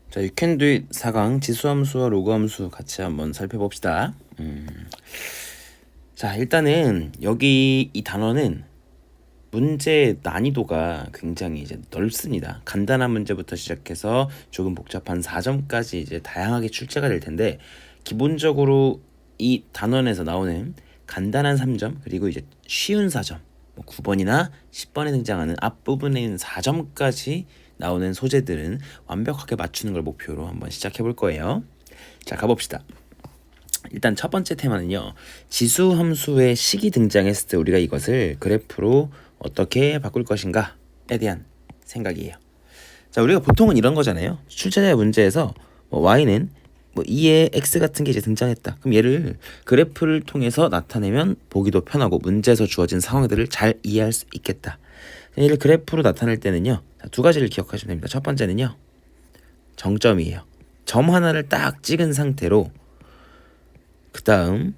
자, You can do it 4강 지수함수와 로그함수 같이 한번 살펴봅시다. 자, 일단은 여기 이 단어는 문제 난이도가 굉장히 이제 넓습니다. 간단한 문제부터 시작해서 조금 복잡한 4점까지 이제 다양하게 출제가 될 텐데, 기본적으로 이 단원에서 나오는 간단한 3점 그리고 이제 쉬운 4점, 9번이나 10번에 등장하는 앞부분에 있는 4점까지 나오는 소재들은 완벽하게 맞추는 걸 목표로 한번 시작해 볼 거예요. 자, 가봅시다. 일단 첫 번째 테마는요, 지수 함수의 식이 등장했을 때 우리가 이것을 그래프로 어떻게 바꿀 것인가에 대한 생각이에요. 자, 우리가 보통은 이런 거잖아요. 출제자 문제에서 y는 2의 x 같은 게 이제 등장했다. 그럼 얘를 그래프를 통해서 나타내면 보기도 편하고 문제에서 주어진 상황들을 잘 이해할 수 있겠다. 얘를 그래프로 나타낼 때는요, 두 가지를 기억하시면 됩니다. 첫 번째는요, 정점이에요. 점 하나를 딱 찍은 상태로 그 다음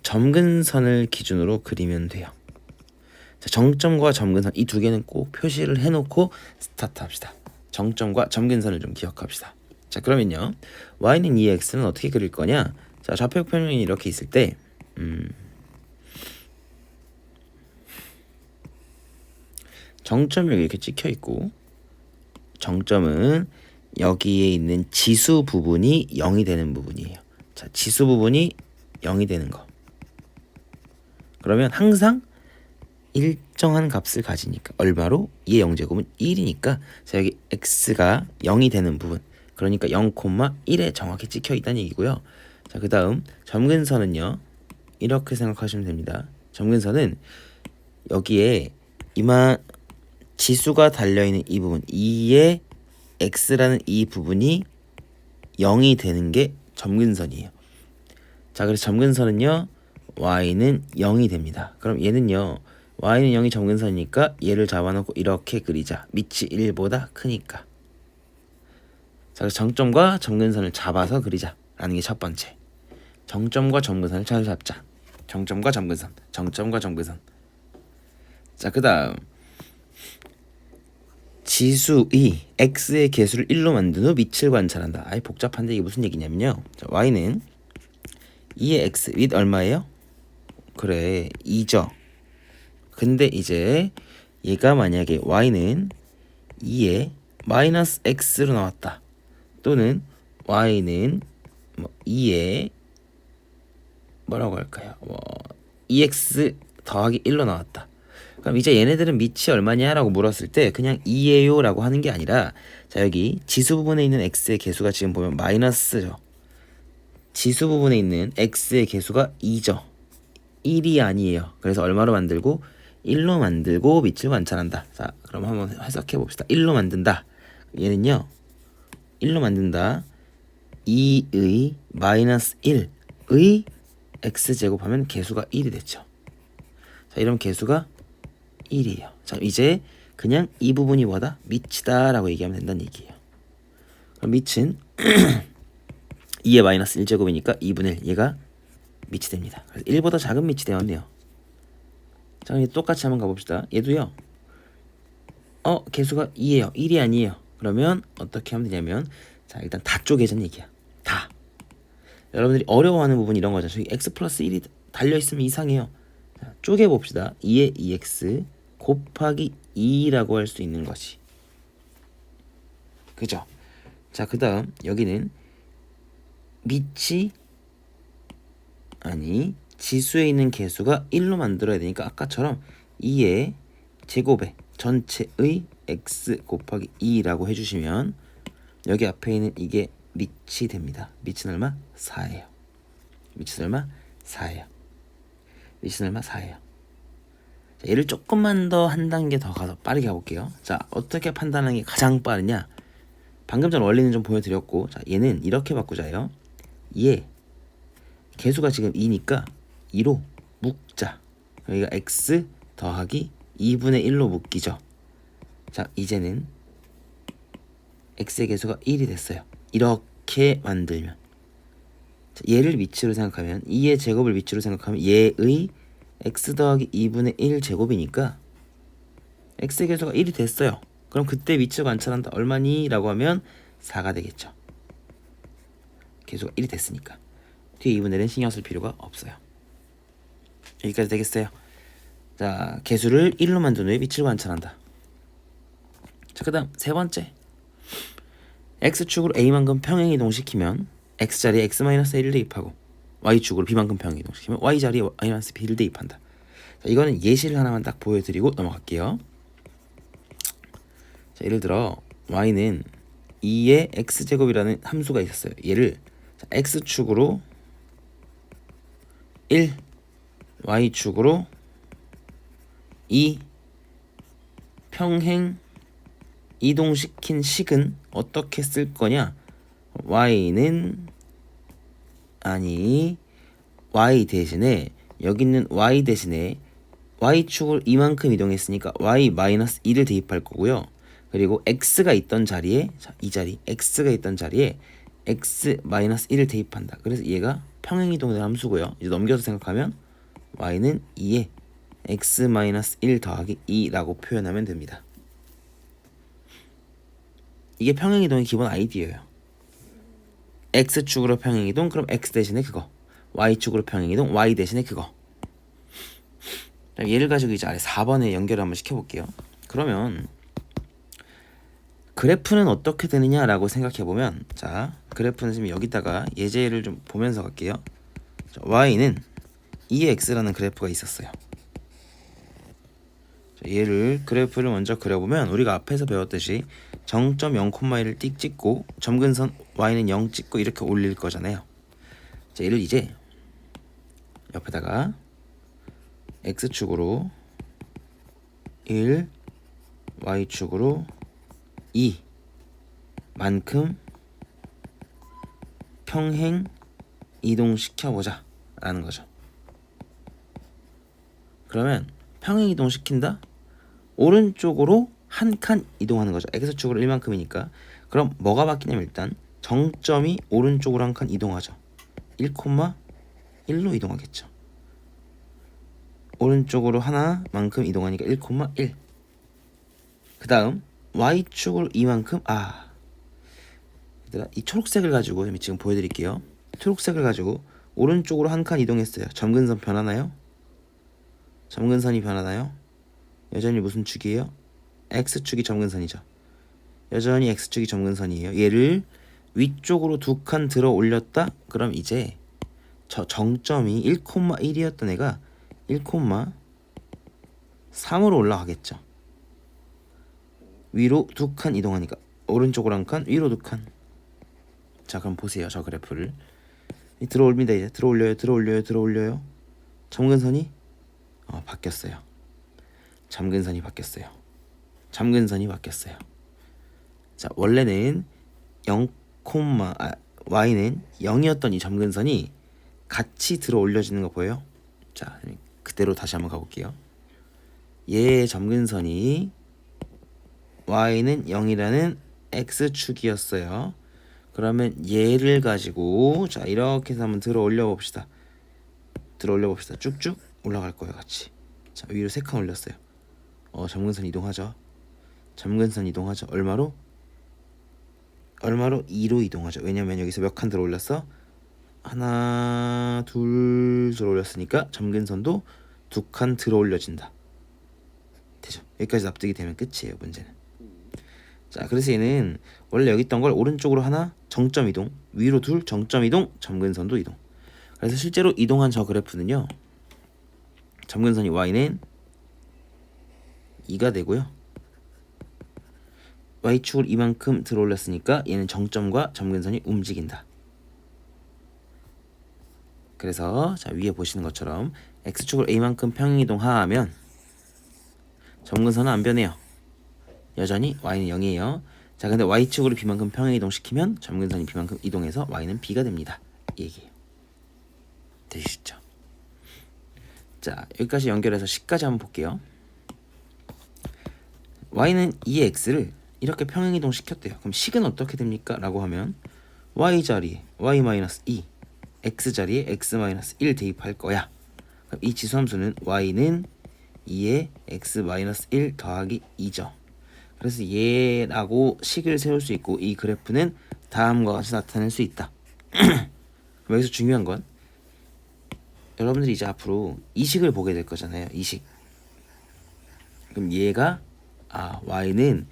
점근선을 기준으로 그리면 돼요. 자, 정점과 점근선 이 두 개는 꼭 표시를 해놓고 스타트 합시다. 정점과 점근선을 좀 기억합시다. 자, 그러면요, y는 2x는 어떻게 그릴 거냐? 자, 좌표 평면이 이렇게 있을 때 정점이 이렇게 찍혀 있고, 정점은 여기에 있는 지수 부분이 0이 되는 부분이에요. 자, 지수 부분이 0이 되는 거. 그러면 항상 일정한 값을 가지니까 얼마로? 2의 0제곱은 1이니까 자, 여기 x가 0이 되는 부분, 그러니까 0,1에 정확히 찍혀 있다는 얘기고요. 자, 그 다음 점근선은요, 이렇게 생각하시면 됩니다. 점근선은 여기에 이만 지수가 달려있는 이 부분, 2의 x라는 이 부분이 0이 되는 게 점근선이에요. 자, 그래서 점근선은요, y는 0이 됩니다. 그럼 얘는요, y는 0이 점근선이니까 얘를 잡아놓고 이렇게 그리자. 밑이 1보다 크니까. 자, 그래서 정점과 점근선을 잡아서 그리자 라는 게 첫 번째. 정점과 점근선을 잘 잡자. 정점과 점근선, 정점과 점근선. 자, 그 다음 지수의 x의 개수를 1로 만든 후 밑을 관찰한다. 아이 복잡한데 이게 무슨 얘기냐면요, 자, y는 2의 x with 얼마예요? 그래, 2죠. 근데 이제 얘가 만약에 y는 2의 마이너스 x로 나왔다, 또는 y는 2의 뭐라고 할까요? 2x 더하기 1로 나왔다. 그럼 이제 얘네들은 밑이 얼마냐라고 물었을 때 그냥 2예요 라고 하는 게 아니라, 자, 여기 지수 부분에 있는 x의 개수가 지금 보면 마이너스죠. 지수 부분에 있는 x의 개수가 2죠. 1이 아니에요. 그래서 얼마로 만들고? 1로 만들고 밑을 관찰한다. 자, 그럼 한번 해석해 봅시다. 1로 만든다. 얘는요, 1로 만든다. 2의 마이너스 1의 x제곱 하면 개수가 1이 됐죠. 자, 이러면 개수가 1이에요. 자, 이제 그냥 이 부분이 뭐다? 밑이다 라고 얘기하면 된다는 얘기예요. 그럼 밑은 2의 마이너스 1제곱이니까 2분의 1, 얘가 밑이 됩니다. 그래서 1보다 작은 밑이 되었네요. 자, 그럼 똑같이 한번 가봅시다. 얘도요, 개수가 2예요. 1이 아니에요. 그러면 어떻게 하면 되냐면, 자, 일단 다 쪼개자는 얘기야. 다. 여러분들이 어려워하는 부분 이런 거죠. 저기 x 플러스 1이 달려있으면 이상해요. 자, 쪼개봅시다. 2의 2x 곱하기 2라고 할 수 있는 것이, 그죠? 자, 그 다음 여기는 밑이 아니 지수에 있는 개수가 1로 만들어야 되니까 아까처럼 2의 제곱에 전체의 x 곱하기 2라고 해주시면 여기 앞에 있는 이게 밑이 됩니다. 밑은 얼마? 4예요. 밑은 얼마? 4예요. 밑은 얼마? 4예요. 자, 얘를 조금만 더 한 단계 더 가서 빠르게 가볼게요. 자, 어떻게 판단하는 게 가장 빠르냐? 방금 전 원리는 좀 보여드렸고, 자, 얘는 이렇게 바꾸자요. 얘 개수가 지금 2니까 2로 묶자. 여기가 x 더하기 2분의 1로 묶이죠. 자, 이제는 x의 개수가 1이 됐어요. 이렇게 만들면, 자, 얘를 밑으로 생각하면 2의 제곱을 밑으로 생각하면 얘의 x 더하기 2분의 1 제곱이니까 x의 개수가 1이 됐어요. 그럼 그때 밑을 관찰한다. 얼마니? 라고 하면 4가 되겠죠. 계수가 1이 됐으니까. 뒤에 2분의 1은 신경 쓸 필요가 없어요. 여기까지 되겠어요. 자, 계수를 1로 만든 후에 밑을 관찰한다. 자, 그 다음 세 번째. x축으로 a만큼 평행이동시키면 x자리에 x-1을 대입하고 y축으로 b만큼 평행이동시키면 y자리에 y-b를 대입한다. 자, 이거는 예시를 하나만 딱 보여드리고 넘어갈게요. 자, 예를 들어 y는 2의 x제곱이라는 함수가 있었어요. 얘를 x축으로 1, y축으로 2 평행 이동시킨 식은 어떻게 쓸 거냐? y는 y 대신에 여기 있는 y 대신에 y축으로 이만큼 이동했으니까 y-2를 대입할 거고요. 그리고 x가 있던 자리에, 자, 이 자리 x가 있던 자리에 x-1을 대입한다. 그래서 얘가 평행이동된 함수고요. 이제 넘겨서 생각하면 y는 2에 x-1 더하기 2라고 표현하면 됩니다. 이게 평행이동의 기본 아이디어예요. x축으로 평행이동, 그럼 x 대신에 그거. y축으로 평행이동, y 대신에 그거. 얘를 가지고 이제 아래 4번에 연결을 한번 시켜볼게요. 그러면 그래프는 어떻게 되느냐라고 생각해보면, 자, 그래프는 지금 여기다가 예제를 좀 보면서 갈게요. 자, y는 2x라는 그래프가 있었어요. 자, 얘를 그래프를 먼저 그려보면 우리가 앞에서 배웠듯이 정점 0,1을 띡 찍고 점근선 y는 0 찍고 이렇게 올릴 거잖아요. 자, 얘를 이제 옆에다가 x축으로 1, y축으로 2 만큼 평행 이동시켜보자 라는 거죠. 그러면 평행 이동시킨다? 오른쪽으로 한 칸 이동하는 거죠. x축으로 1만큼이니까. 그럼 뭐가 바뀌냐면 일단 정점이 오른쪽으로 한 칸 이동하죠. 1,1로 이동하겠죠. 오른쪽으로 하나만큼 이동하니까 1,1. 그 다음 y축으로 이만큼, 얘들아, 이 초록색을 가지고 지금 보여드릴게요. 초록색을 가지고 오른쪽으로 한 칸 이동했어요. 점근선 변하나요? 점근선이 변하나요? 여전히 무슨 축이에요? x축이 점근선이죠. 여전히 x축이 점근선이에요. 얘를 위쪽으로 두 칸 들어 올렸다? 그럼 이제 저 정점이 1,1이었던 애가 1,3으로 올라가겠죠. 위로 두 칸 이동하니까 오른쪽으로 한 칸, 위로 두 칸. 자, 그럼 보세요. 저 그래프를 들어올립니다. 이제 들어올려요. 점근선이 바뀌었어요. 점근선이 바뀌었어요. 자, 원래는 y는 0이었던 이 점근선이 같이 들어 올려지는 거 보여요? 자, 그대로 다시 한번 가볼게요. 얘의 점근선이 y는 0이라는 x축이었어요. 그러면 얘를 가지고 자, 이렇게 해서 한번 들어 올려 봅시다. 쭉쭉 올라갈 거예요, 같이. 자, 위로 3칸 올렸어요. 점근선 이동하죠. 얼마로? 2로 이동하죠. 왜냐면 여기서 몇 칸 들어 올렸어? 하나, 둘 들어 올렸으니까 점근선도 2칸 들어 올려진다. 되죠? 여기까지 납득이 되면 끝이에요, 문제는. 자, 그래서 얘는 원래 여기 있던 걸 오른쪽으로 하나, 정점 이동, 위로 둘, 정점 이동, 점근선도 이동. 그래서 실제로 이동한 저 그래프는요, 점근선이 y는 2가 되고요, y축을 이만큼 들어 올렸으니까 얘는 정점과 점근선이 움직인다. 그래서 자, 위에 보시는 것처럼 x축으로 a만큼 평행이동하면 점근선은 안 변해요. 여전히 y는 0이에요. 자, 근데 y축으로 b만큼 평행이동시키면 점근선이 b만큼 이동해서 y는 b가 됩니다. 이 얘기예요. 되시죠? 자, 여기까지 연결해서 식까지 한번 볼게요. y는 2의 x를 이렇게 평행이동 시켰대요. 그럼 식은 어떻게 됩니까? 라고 하면 y 자리에 y-2, x 자리에 x-1 대입할 거야. 그럼 이 지수함수는 y는 2의 x-1 더하기 2죠. 그래서 얘라고 식을 세울 수 있고 이 그래프는 다음과 같이 나타낼 수 있다. 여기서 중요한 건 여러분들이 이제 앞으로 이 식을 보게 될 거잖아요. 이 식. 그럼 얘가 y는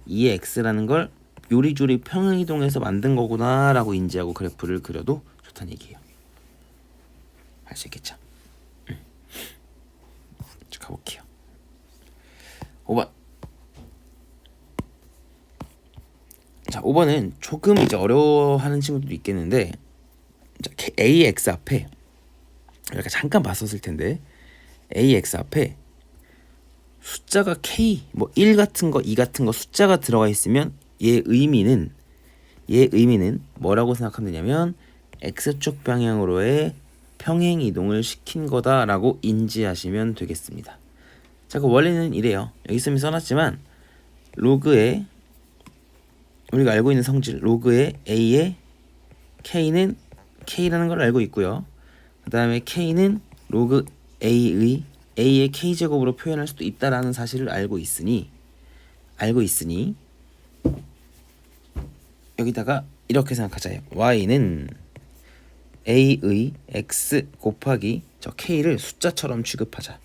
2의 x라는 걸 요리조리 평행이동해서 만든 거구나 라고 인지하고 그래프를 그려도 좋다는 얘기예요. 할 수 있겠죠? 가볼게요. 5번. 자, 5번은 조금 이제 어려워하는 친구들도 있겠는데, 자, ax 앞에 이렇게 잠깐 봤었을 텐데, ax 앞에 숫자가 k, 뭐 1 같은 거, 2 같은 거 숫자가 들어가 있으면 얘 의미는 뭐라고 생각하면 되냐면 x축 방향으로의 평행 이동을 시킨 거다라고 인지하시면 되겠습니다. 자, 그 원리는 이래요. 여기 있으면 써놨지만 로그의 우리가 알고 있는 성질 로그의 a의 k는 k라는 걸 알고 있고요. 그 다음에 k는 로그 a의 k제곱으로 표현할 수도 있다라는 사실을 알고 있으니 여기다가 이렇게 생각하자요. y는 a의 x 곱하기 저 k를 숫자처럼 취급하자.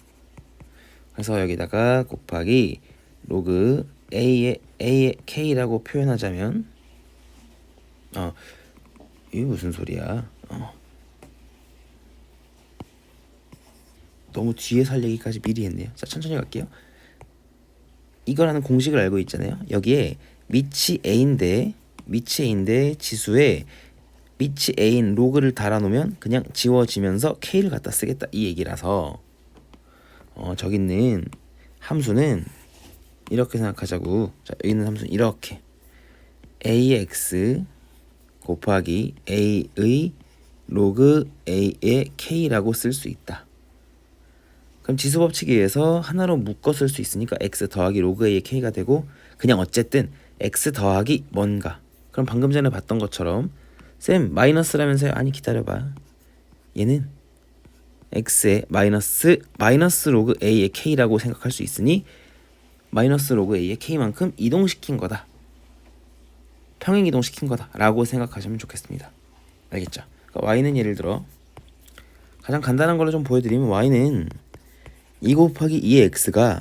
그래서 여기다가 곱하기 로그 a의 k라고 표현하자면 이게 무슨 소리야? 너무 뒤에 살 얘기까지 미리 했네요. 자, 천천히 갈게요. 이거라는 공식을 알고 있잖아요. 여기에 밑이 a인데 지수에 밑이 a인 로그를 달아놓으면 그냥 지워지면서 k를 갖다 쓰겠다 이 얘기라서 저기 있는 함수는 이렇게 생각하자고. 자, 여기 있는 함수는 이렇게 ax 곱하기 a의 로그 a의 k라고 쓸 수 있다. 그럼 지수 법칙에 의해서 하나로 묶어 쓸 수 있으니까 x 더하기 로그 a의 k가 되고, 그냥 어쨌든 x 더하기 뭔가. 그럼 방금 전에 봤던 것처럼 쌤 마이너스라면서요? 아니 기다려봐. 얘는 x의 마이너스 로그 a의 k라고 생각할 수 있으니 마이너스 로그 a의 k만큼 이동시킨 거다. 평행 이동시킨 거다 라고 생각하시면 좋겠습니다. 알겠죠? 그러니까 y는 예를 들어 가장 간단한 걸로 좀 보여드리면 y는 2 곱하기 2의 x가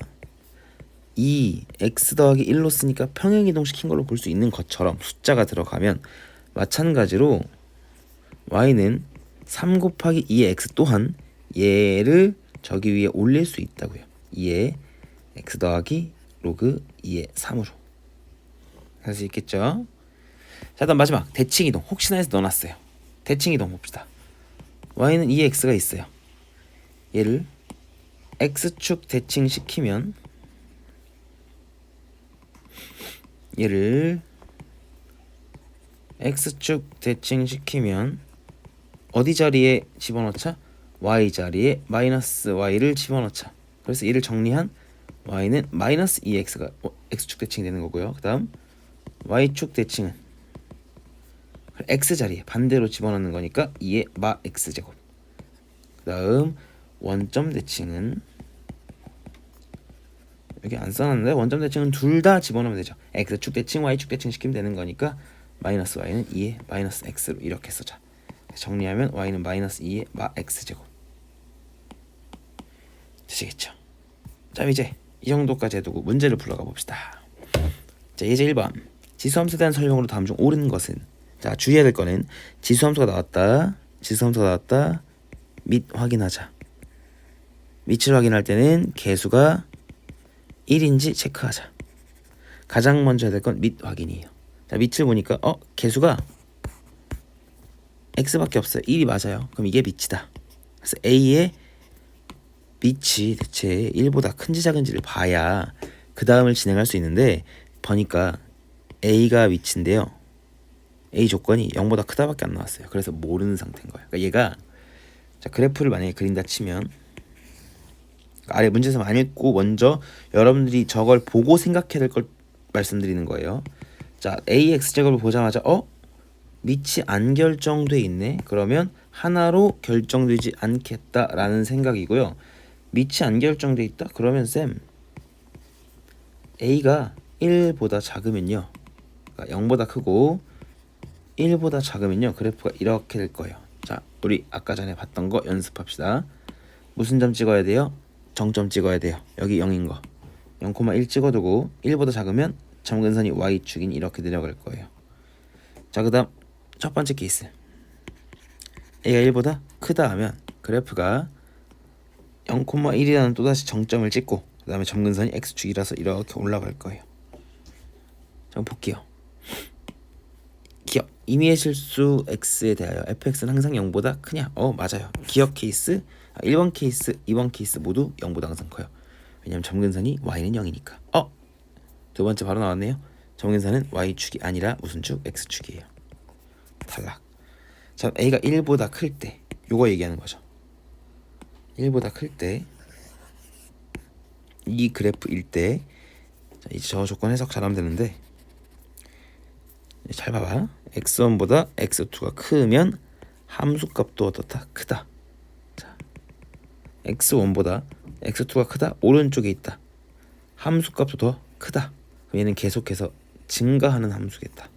2x 더하기 1로 쓰니까 평행 이동시킨 걸로 볼 수 있는 것처럼 숫자가 들어가면, 마찬가지로 y는 3 곱하기 2의 x 또한 얘를 저기 위에 올릴 수 있다고요. 2의 x 더하기 로그 2의 3으로 할 수 있겠죠. 자, 다음 마지막 대칭이동. 혹시나 해서 넣어놨어요. 대칭이동 봅시다. y는 2의 x가 있어요. 얘를 x축 대칭시키면 어디 자리에 집어넣자? y 자리에 마이너스 y를 집어넣자. 그래서 얘를 정리한 y는 마이너스 2x가 x축 대칭이 되는 거고요. 그 다음 y축 대칭은 x 자리에 반대로 집어넣는 거니까 2의 마 x제곱. 그 다음 원점 대칭은 여기 안 써놨는데 원점 대칭은 둘 다 집어넣으면 되죠. x축 대칭 y축 대칭 시키면 되는 거니까 마이너스 y는 2의 마이너스 x로 이렇게 쓰자. 정리하면 y는 마이너스 2의 마 x제곱 되시겠죠. 자, 이제 이 정도까지 해두고 문제를 풀어가 봅시다. 자, 예제 1번. 지수함수에 대한 설명으로 다음 중 옳은 것은. 자, 주의해야 될 거는 지수함수가 나왔다 및 확인하자. 밑을 확인할 때는 개수가 1인지 체크하자. 가장 먼저 해야 될 건 밑 확인이에요. 자, 밑을 보니까 개수가 x밖에 없어요. 1이 맞아요. 그럼 이게 밑이다. 그래서 a의 밑이 대체 1보다 큰지 작은지를 봐야 그 다음을 진행할 수 있는데, 보니까 a가 밑인데요. a 조건이 0보다 크다밖에 안 나왔어요. 그래서 모르는 상태인 거예요. 그러니까 얘가, 자, 그래프를 만약에 그린다 치면 아래 문제에서 안 읽고 먼저 여러분들이 저걸 보고 생각해야 될 걸 말씀드리는 거예요. 자, ax제곱을 보자마자 밑이 안 결정돼 있네. 그러면 하나로 결정되지 않겠다라는 생각이고요. 밑이 안 결정돼 있다? 그러면 쌤 a가 1보다 작으면요, 그러니까 0보다 크고 1보다 작으면요 그래프가 이렇게 될 거예요. 자, 우리 아까 전에 봤던 거 연습합시다. 무슨 점 찍어야 돼요? 정점 찍어야 돼요. 여기 0인 거 0,1 찍어두고 1보다 작으면 점근선이 y축인 이렇게 내려갈 거예요. 자, 그 다음 첫 번째 케이스, a가 1보다 크다 하면 그래프가 0,1이라는 또다시 정점을 찍고 그 다음에 점근선이 x축이라서 이렇게 올라갈 거예요. 자, 볼게요. 기억, 임의의 실수 x에 대하여 fx는 항상 0보다 크냐? 맞아요. 기억 케이스 1번 케이스, 2번 케이스 모두 0보다 항상 커요. 왜냐면 점근선이 y는 0이니까. 두 번째 바로 나왔네요. 점근선은 y축이 아니라 무슨 축? x축이에요. 탈락. 자, a가 1보다 클 때 요거 얘기하는 거죠. 1보다 클 때 이 그래프일 때, 자, 이제 저 조건 해석 잘하면 되는데, 잘 봐봐. x1보다 x2가 크면 함수값도 어떻다? 크다. 자, x1보다 x2가 크다. 오른쪽에 있다. 함수값도 더 크다. 그럼 얘는 계속해서 증가하는 함수겠다.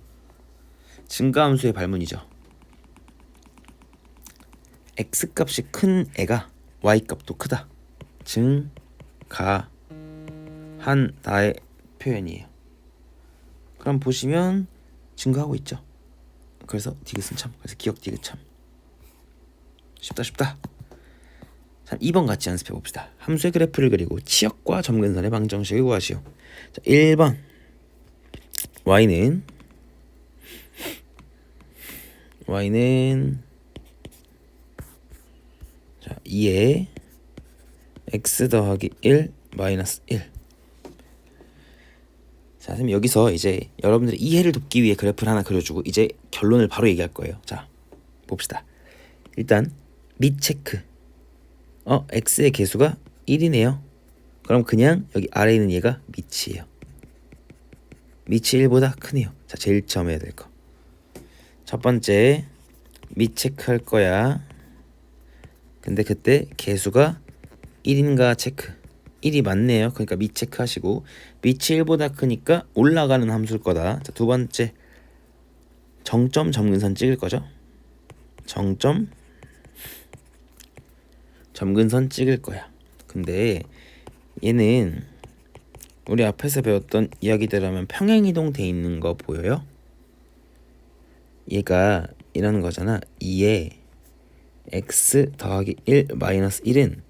증가함수의 발문이죠. x값이 큰 애가 y값도 크다. 증가한다의 표현이에요. 그럼 보시면 증가하고 있죠. 그래서 디귿은 참. 그래서 기억 디귿 참. 쉽다. 자, 2번 같이 연습해 봅시다. 함수의 그래프를 그리고 치역과 점근선의 방정식을 구하시오. 자, 1번 y는 자, 2에 x 더하기 1 마이너스 1. 자, 선생님 여기서 이제 여러분들의 이해를 돕기 위해 그래프를 하나 그려주고 이제 결론을 바로 얘기할 거예요. 자, 봅시다. 일단 밑 체크. x의 개수가 1이네요. 그럼 그냥 여기 아래에 있는 얘가 밑이에요. 밑이 1보다 크네요. 자, 제일 처음 해야 될 거. 첫 번째 밑 체크할 거야. 근데 그때 개수가 1인가 체크. 1이 맞네요. 그러니까 밑 체크하시고 밑이 1보다 크니까 올라가는 함수일 거다. 자, 두 번째 정점 점근선 찍을 거죠. 정점 점근선 찍을 거야. 근데 얘는 우리 앞에서 배웠던 이야기대로 하면 평행이동 돼 있는 거 보여요? 얘가 이러는 거잖아. 2에 x 더하기 1 마이너스 1은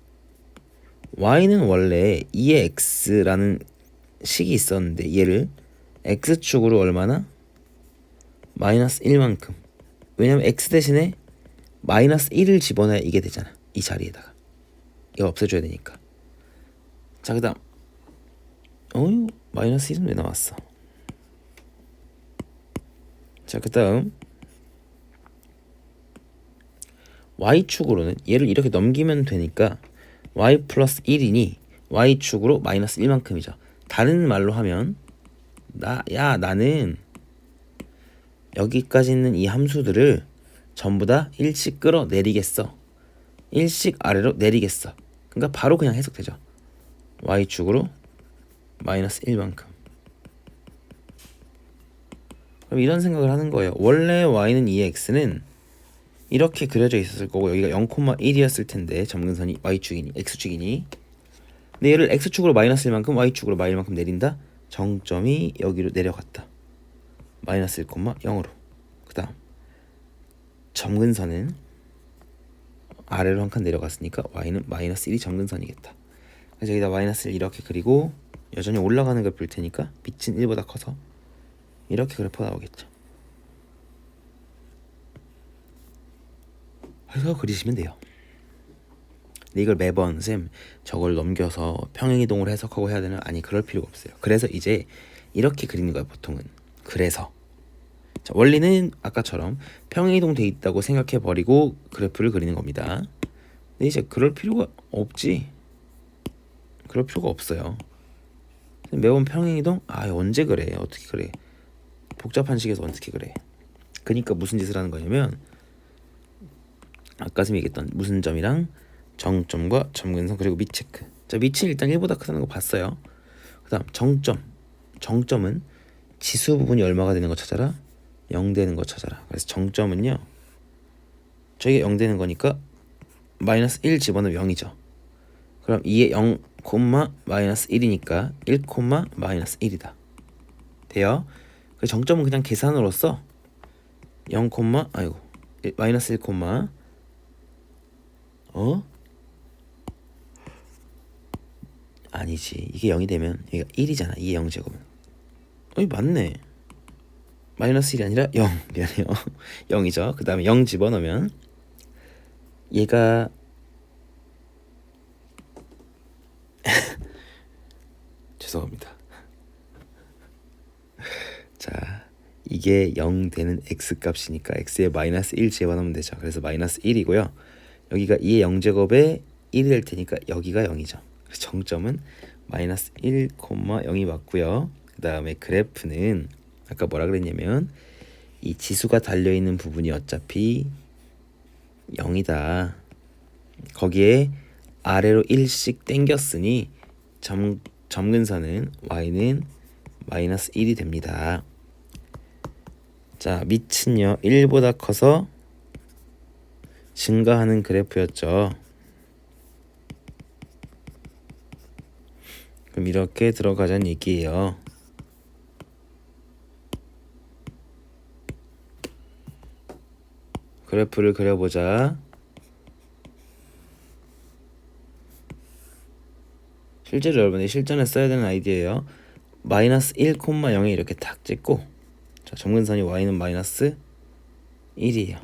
y는 원래 2의 x라는 식이 있었는데 얘를 x축으로 얼마나? 마이너스 1만큼. 왜냐면 x 대신에 마이너스 1을 집어넣어야 이게 되잖아. 이 자리에다가 이거 없애줘야 되니까. 자, 그 다음 마이너스 1은 왜 나왔어? 자, 그 다음 y축으로는 얘를 이렇게 넘기면 되니까 y 플러스 1이니 y축으로 마이너스 1만큼이죠. 다른 말로 하면 나는 여기까지 있는 이 함수들을 전부 다 1씩 끌어내리겠어. 1씩 아래로 내리겠어. 그러니까 바로 그냥 해석되죠. y축으로 마이너스 1만큼. 그럼 이런 생각을 하는 거예요. 원래 y는 2의 x는 이렇게 그려져 있었을 거고 여기가 0,1이었을 텐데 점근선이 y축이니 x축이니, 근데 얘를 x축으로 마이너스 1만큼 y축으로 마이너스 1만큼 내린다. 정점이 여기로 내려갔다. 마이너스 1,0으로. 그 다음 점근선은 아래로 한 칸 내려갔으니까 y는 마이너스 1이 점근선이겠다. 그래서 여기다 마이너스를 이렇게 그리고 여전히 올라가는 걸 볼 테니까 빛은 1보다 커서 이렇게 그래프가 나오겠죠. 그래서 그리시면 돼요. 근데 이걸 매번 쌤 저걸 넘겨서 평행이동을 해석하고 해야 되나? 아니, 그럴 필요가 없어요. 그래서 이제 이렇게 그리는 거예요, 보통은. 그래서 자, 원리는 아까처럼 평행이동 돼 있다고 생각해 버리고 그래프를 그리는 겁니다. 근데 이제 그럴 필요가 없지. 그럴 필요가 없어요. 매번 평행이동? 언제 그래? 어떻게 그래? 복잡한 식에서 어떻게 그래? 그러니까 무슨 짓을 하는 거냐면 아까 쌤 얘기했던 무슨 점이랑 정점과 점근선 그리고 밑 체크. 자, 밑이 일단 1보다 크다는 거 봤어요. 그 다음 정점. 정점은 지수 부분이 얼마가 되는 거 찾아라. 0 되는 거 찾아라. 그래서 정점은요. 저게 0 되는 거니까 마이너스 1 집어넣으면 0이죠. 그럼 2에 0, 마이너스 1이니까 1, 마이너스 1이다. 돼요? 그 정점은 그냥 계산으로써 0, 마이너스 1, 아니지. 이게 0이 되면 여기가 1이잖아. 이게 0제곱은. 맞네. 마이너스 1이 아니라 0. 미안해요. 0이죠. 그 다음에 0 집어넣으면 얘가 죄송합니다. 자, 이게 0 되는 x값이니까 x에 마이너스 1 집어넣으면 되죠. 그래서 마이너스 1이고요. 여기가 2의 0제곱에 1이 될 테니까 여기가 0이죠. 그래서 정점은 마이너스 1, 0이 맞고요. 그 다음에 그래프는 아까 뭐라 그랬냐면 이 지수가 달려있는 부분이 어차피 0이다. 거기에 아래로 1씩 당겼으니 점근선은 y는 마이너스 1이 됩니다. 자, 밑은요 1보다 커서 증가하는 그래프였죠. 그럼 이렇게 들어가자는 얘기예요. 그래프를 그려보자. 실제로 여러분이 실전에 써야 되는 아이디어예요. 마이너스 1, 0에 이렇게 탁 찍고, 자, 점근선이 y는 마이너스 1이에요.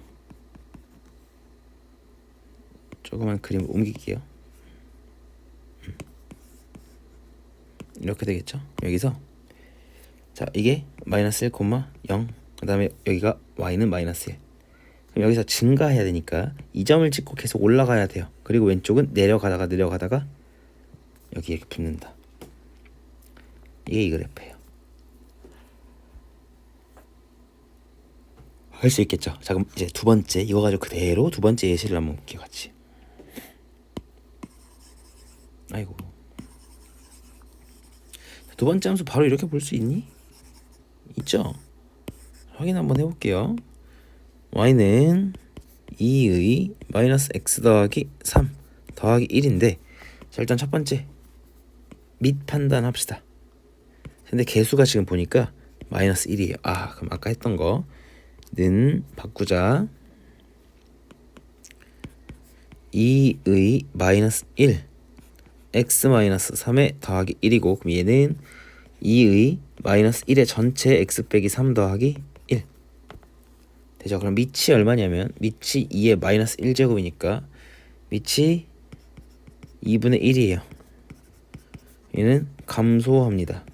조그만 그림 옮길게요. 이렇게 되겠죠. 여기서 자, 이게 마이너스 1, 0. 그 다음에 여기가 y는 마이너스 1. 그럼 여기서 증가해야 되니까 이 점을 찍고 계속 올라가야 돼요. 그리고 왼쪽은 내려가다가 여기 이렇게 붙는다. 이게 이 그래프예요. 할 수 있겠죠. 자, 그럼 이제 두 번째, 이거 가지고 그대로 두 번째 예시를 한번 볼게요. 같이. 아이고. 두 번째 함수 바로 이렇게 볼 수 있니? 있죠? 확인 한번 해볼게요. y는 2의 마이너스 x 더하기 3 더하기 1인데, 자, 일단 첫 번째 밑 판단합시다. 근데 개수가 지금 보니까 마이너스 1이에요. 그럼 아까 했던 거는 바꾸자. 2의 마이너스 1 x 마이너스 3에 더하기 1이고, 그럼 얘는 2의 마이너스 1의 전체 x 빼기 3 더하기 1 되죠. 그럼 밑이 얼마냐면 밑이 2의 마이너스 1제곱이니까 밑이 2분의 1이에요. 얘는 감소합니다.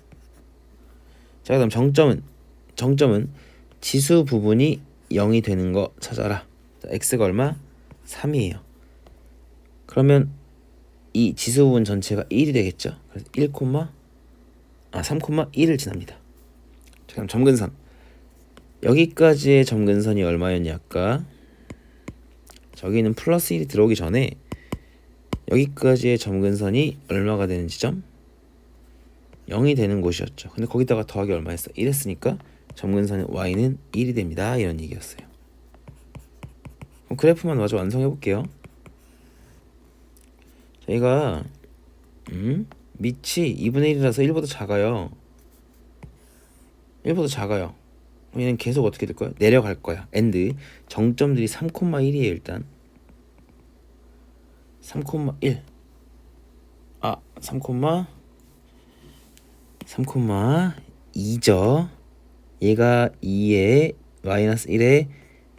자, 그다음 정점은 지수 부분이 0이 되는 거 찾아라. 자, x가 얼마? 3이에요. 그러면 이 지수 부분 전체가 1이 되겠죠. 그래서 3,1을 지납니다. 자, 그럼 점근선. 여기까지의 점근선이 얼마였냐 아까? 저기는 플러스 1이 들어오기 전에 여기까지의 점근선이 얼마가 되는 지점? 0이 되는 곳이었죠. 근데 거기다가 더하기 얼마 했어? 1 했으니까 점근선의 y는 1이 됩니다. 이런 얘기였어요. 그럼 그래프만 마저 완성해 볼게요. 저희가 밑이 2분의 1이라서 1보다 작아요. 1보다 작아요. 얘는 계속 어떻게 될 거야? 내려갈 거야. 엔드 정점들이 3,1이에요. 일단 3,1 3,2죠. 얘가 2에 마이너스 1에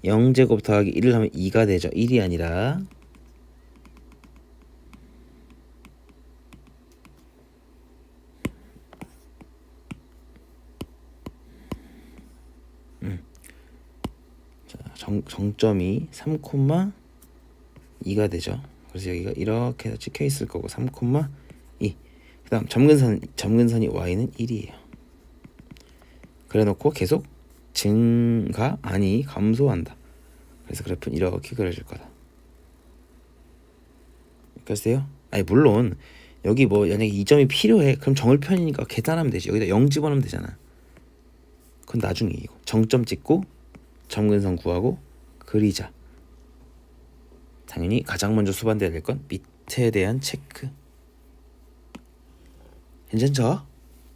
0제곱 더하기 1을 하면 2가 되죠. 1이 아니라 자, 정점이 3,2가 되죠. 그래서 여기가 이렇게 해서 찍혀 있을 거고 3,2. 그다음 점근선이 y는 1이에요. 그래놓고 계속 감소한다. 그래서 그래프는 이렇게 그려질 거다. 여기까지요? 물론 여기 뭐 만약에 이 점이 필요해 그럼 정을편이니까 계산하면 되지. 여기다 0 집어넣으면 되잖아. 그건 나중에 이거 정점 찍고 점근선 구하고 그리자. 당연히 가장 먼저 수반돼야 될 건 밑에 대한 체크. 괜찮죠?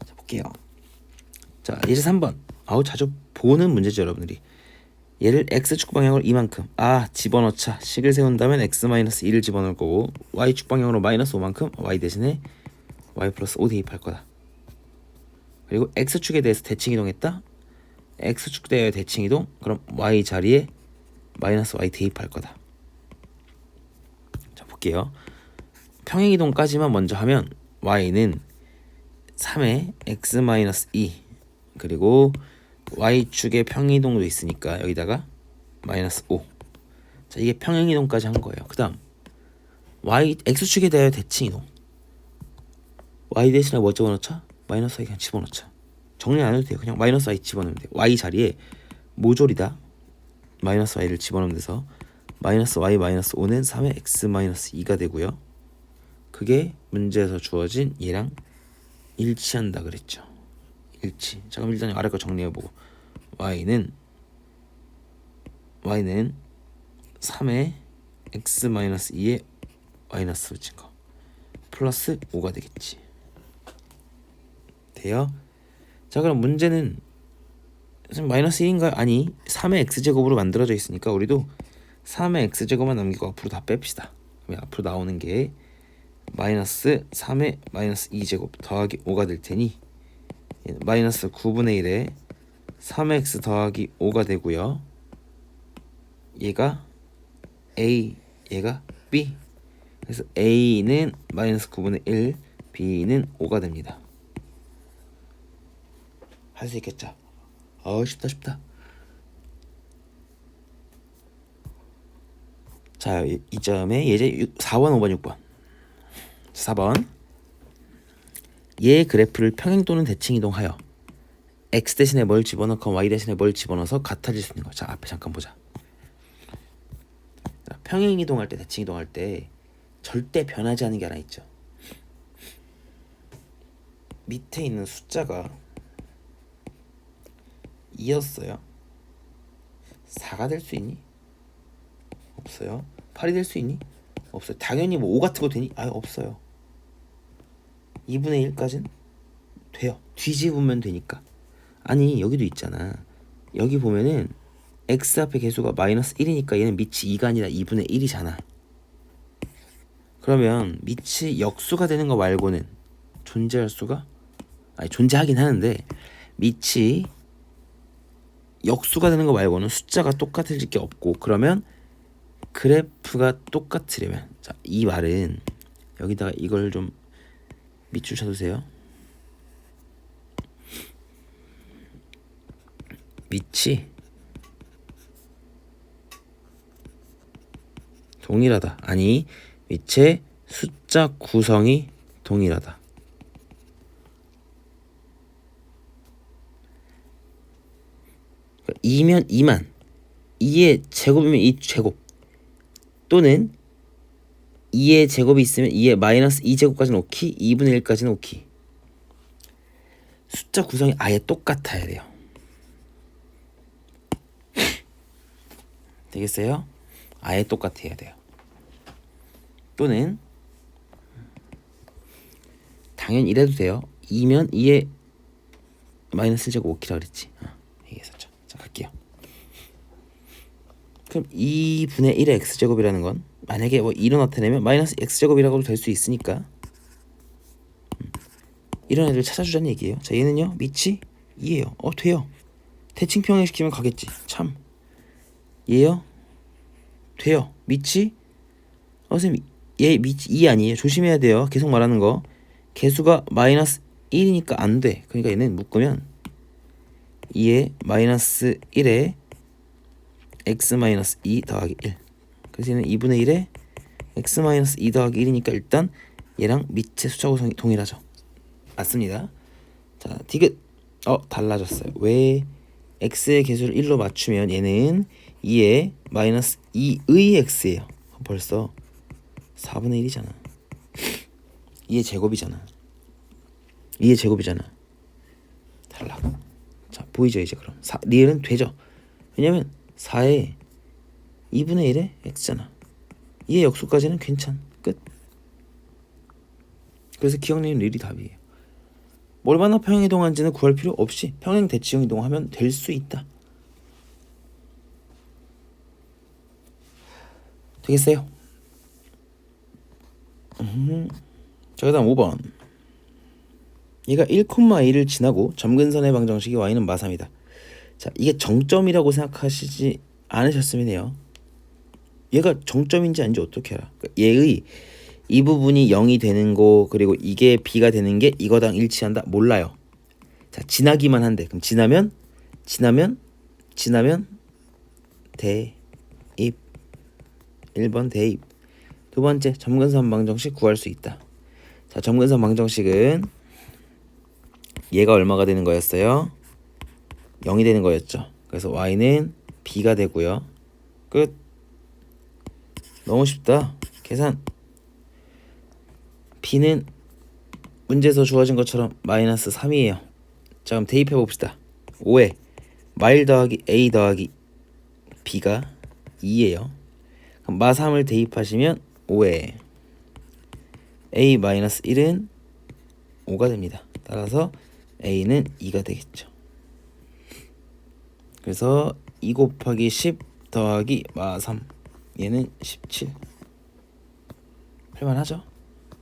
자 볼게요. 자 예제 3번. 아우 자주 보는 문제죠 여러분들이. 얘를 x축 방향으로 이만큼 집어넣자. 식을 세운다면 x-2를 집어넣을 거고 y축 방향으로 마이너스 5만큼 y 대신에 y 플러스 5 대입할 거다. 그리고 x축에 대해서 대칭 이동했다. x축 대해 대칭 이동. 그럼 y 자리에 마이너스 y 대입할 거다. 자 볼게요. 평행 이동까지만 먼저 하면 y는 3의 x-2 그리고 y축에 평행이동도 있으니까 여기다가 마이너스 5. 자 이게 평행이동까지 한 거예요. 그 다음 x축에 대하여 대칭이동. y 대신에 뭐 집어넣자? 마이너스 y 그냥 집어넣자. 정리 안 해도 돼요. 그냥 마이너스 y 집어넣으면 돼요. y 자리에 모조리다 마이너스 y를 집어넣으면 돼서 마이너스 y 마이너스 5는 3의 x 마이너스 2가 되고요. 그게 문제에서 주어진 얘랑 일치한다 그랬죠. 일치. 자 그럼 일단 아래 거 정리해보고 y는 3의 x-2의 마이너스 붙인 거 플러스 5가 되겠지. 돼요? 자 그럼 문제는 마이너스 1인가요? 아니 3의 x제곱으로 만들어져 있으니까 우리도 3의 x제곱만 남기고 앞으로 다 뺍시다. 그러면 앞으로 나오는 게 마이너스 3의 마이너스 2제곱 더하기 5가 될 테니 마이너스 9분의 1에 3x 더하기 5가 되고요. 얘가 a, 얘가 b. 그래서 a는 마이너스 9분의 1, b는 5가 됩니다. 할 수 있겠죠? 쉽다. 자, 이 점에 예제 4번, 5번, 6번. 4번. 얘 그래프를 평행 또는 대칭 이동하여 x 대신에 뭘 집어넣고 y 대신에 뭘 집어넣어서 같아질 수 있는 거. 자, 앞에 잠깐 보자. 평행 이동할 때, 대칭 이동할 때 절대 변하지 않는 게 하나 있죠. 밑에 있는 숫자가 2였어요. 4가 될 수 있니? 없어요. 8이 될 수 있니? 없어요. 당연히 뭐 5 같은 거 되니? 없어요. 2분의 1까지는 돼요. 뒤집으면 되니까. 아니 여기도 있잖아. 여기 보면은 x 앞에 개수가 마이너스 1이니까 얘는 밑이 2가 아니라 2분의 1이잖아. 그러면 밑이 역수가 되는 거 말고는 존재할 수가? 존재하긴 하는데 밑이 역수가 되는 거 말고는 숫자가 똑같을 게 없고, 그러면 그래프가 똑같으려면, 자, 이 말은 여기다가 이걸 좀 밑줄 쳐주세요. 밑이 동일하다. 아니, 밑에 숫자 구성이 동일하다. 그러니까 2면 2만, 2의 제곱이면 2 제곱, 또는 2의 제곱이 있으면 2의 마이너스 2제곱까지는 오키, 2분의 1까지는 오키. 숫자 구성이 아예 똑같아야 돼요. 되겠어요? 아예 똑같아야 돼요. 또는 당연히 이래도 돼요. 2면 2의 마이너스 1제곱 5키라 그랬지. 얘기했었죠. 자, 갈게요. 그럼 2분의 1의 x제곱이라는 건 만약에 뭐 2로 나타내면 마이너스 x제곱이라고도 될 수 있으니까 이런 애들 찾아주자는 얘기예요. 자, 얘는요 밑이 2예요. 돼요. 대칭 평행시키면 가겠지. 참. 얘요? 돼요. 밑이 선생님 얘 밑이 2 아니에요. 조심해야 돼요. 계속 말하는 거. 개수가 마이너스 1이니까 안 돼. 그러니까 얘는 묶으면 2의 마이너스 1에 x-2 더하기 1. 그래서 얘는 2분의 1에 x-2 더하기 1이니까 일단 얘랑 밑의 숫자 구성이 동일하죠. 맞습니다. 자, 디귿. 달라졌어요. 왜? x의 개수를 1로 맞추면 얘는 2의 마이너스 2의 x예요. 벌써 4분의 1이잖아. 2의 제곱이잖아. 2의 제곱이잖아. 탈락. 자, 보이죠 이제 그럼. 리을은 되죠. 왜냐면 4에 2분의 1의 x잖아. 2의 역수까지는 괜찮. 끝. 그래서 기억내는 리을이 답이에요. 얼마나 평행이동한지는 구할 필요 없이 평행 대칭 이동하면 될 수 있다. 되겠어요? 자, 그 다음 5번. 얘가 1,2를 지나고 점근선의 방정식이 y는 마3이다. 자, 이게 정점이라고 생각하시지 않으셨으면 해요. 얘가 정점인지 아닌지 어떻게 알아? 그러니까 얘의 이 부분이 0이 되는 거 그리고 이게 b가 되는 게 이거랑 일치한다? 몰라요. 자, 지나기만 한데 그럼 지나면 대입. 1번 대입. 두 번째 점근선 방정식 구할 수 있다. 자, 점근선 방정식은 얘가 얼마가 되는 거였어요? 0이 되는 거였죠. 그래서 y는 b가 되고요. 끝. 너무 쉽다. 계산. b는 문제에서 주어진 것처럼 마이너스 3이에요. 자, 그럼 대입해 봅시다. 5에 마일 더하기 a 더하기 b가 2예요. 그럼 마3을 대입하시면 5에 a 마이너스 1은 5가 됩니다. 따라서 a는 2가 되겠죠. 그래서 2 곱하기 10 더하기 마3 얘는 17. 할만하죠?